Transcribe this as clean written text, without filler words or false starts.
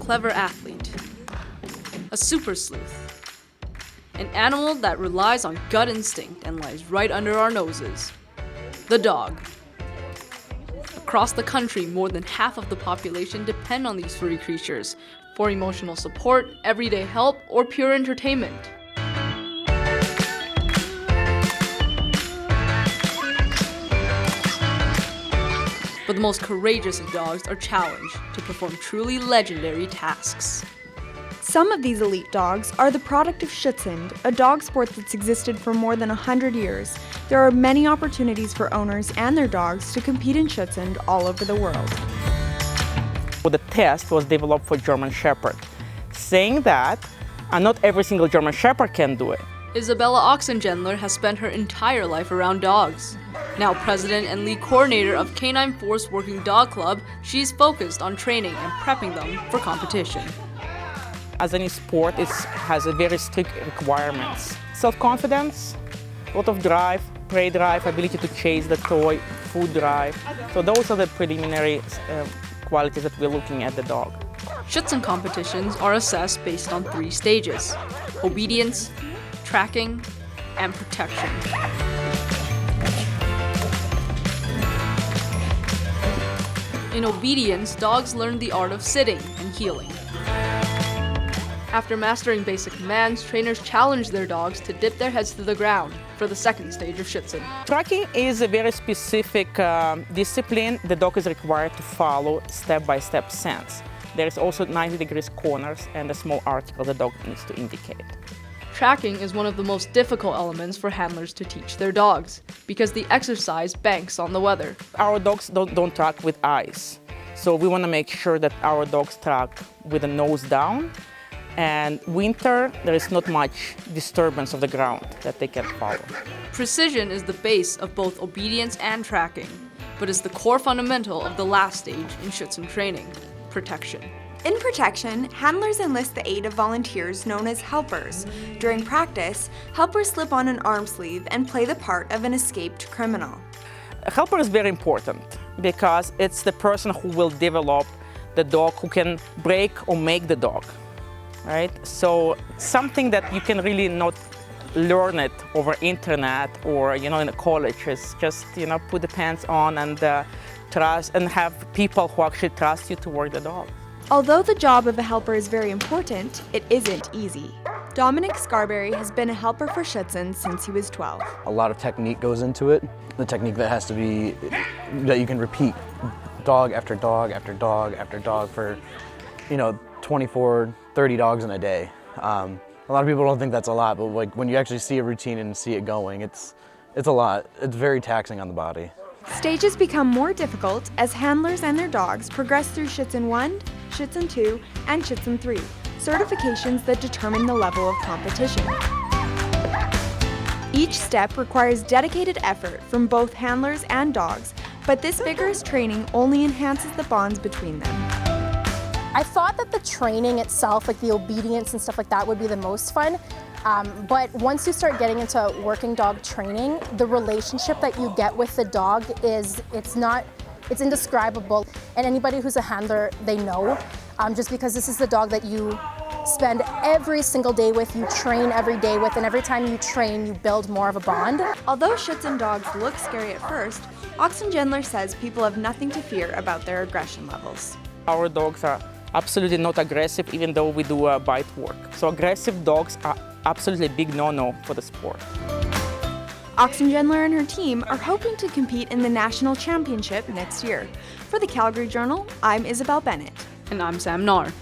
clever athlete. A super sleuth. An animal that relies on gut instinct and lies right under our noses. The dog. Across the country, more than half of the population depend on these furry creatures for emotional support, everyday help, or pure entertainment. But the most courageous of dogs are challenged to perform truly legendary tasks. Some of these elite dogs are the product of Schutzhund, a dog sport that's existed for more than 100 years. There are many opportunities for owners and their dogs to compete in Schutzhund all over the world. The test was developed for German Shepherd, saying that not every single German Shepherd can do it. Isabella Oxengendler has spent her entire life around dogs. Now president and lead coordinator of Canine Force Working Dog Club, she's focused on training and prepping them for competition. As any sport, it has a very strict requirements. Self-confidence, a lot of drive, prey drive, ability to chase the toy, food drive. So those are the preliminary qualities that we're looking at the dog. Schutzhund competitions are assessed based on 3 stages: obedience, tracking, and protection. In obedience, dogs learn the art of sitting and heeling. After mastering basic commands, trainers challenge their dogs to dip their heads to the ground for the second stage of Schutzhund. Tracking is a very specific discipline the dog is required to follow step-by-step sense. There is also 90 degrees corners and a small article the dog needs to indicate. Tracking is one of the most difficult elements for handlers to teach their dogs because the exercise banks on the weather. Our dogs don't track with eyes, so we want to make sure that our dogs track with the nose down. And winter, there is not much disturbance of the ground that they can follow. Precision is the base of both obedience and tracking, but is the core fundamental of the last stage in Schutzhund training: protection. In protection, handlers enlist the aid of volunteers known as helpers. During practice, helpers slip on an arm sleeve and play the part of an escaped criminal. A helper is very important because it's the person who will develop the dog, who can break or make the dog. Right? So something that you can really not learn it over internet or in a college is just put the pants on and trust and have people who actually trust you to work the dog. Although the job of a helper is very important, it isn't easy. Dominic Scarberry has been a helper for Schutzhund since he was 12. A lot of technique goes into it. The technique that you can repeat dog after dog after dog after dog for 24, 30 dogs in a day. A lot of people don't think that's a lot, but when you actually see a routine and see it going, it's a lot. It's very taxing on the body. Stages become more difficult as handlers and their dogs progress through Schutzhund 1, Schutzhund 2, and Schutzhund 3, certifications that determine the level of competition. Each step requires dedicated effort from both handlers and dogs, but this vigorous training only enhances the bonds between them. I thought that the training itself, like the obedience and stuff like that, would be the most fun. But once you start getting into working dog training, the relationship that you get with the dog it's indescribable. And anybody who's a handler, they know, just because this is the dog that you spend every single day with, you train every day with, and every time you train, you build more of a bond. Although Schutzhund dogs look scary at first, Oxengendler says people have nothing to fear about their aggression levels. Our dogs are absolutely not aggressive, even though we do bite work. So aggressive dogs are absolutely a big no-no for the sport. Oxengendler and her team are hoping to compete in the national championship next year. For the Calgary Journal, I'm Isabel Bennett. And I'm Sam Nahr.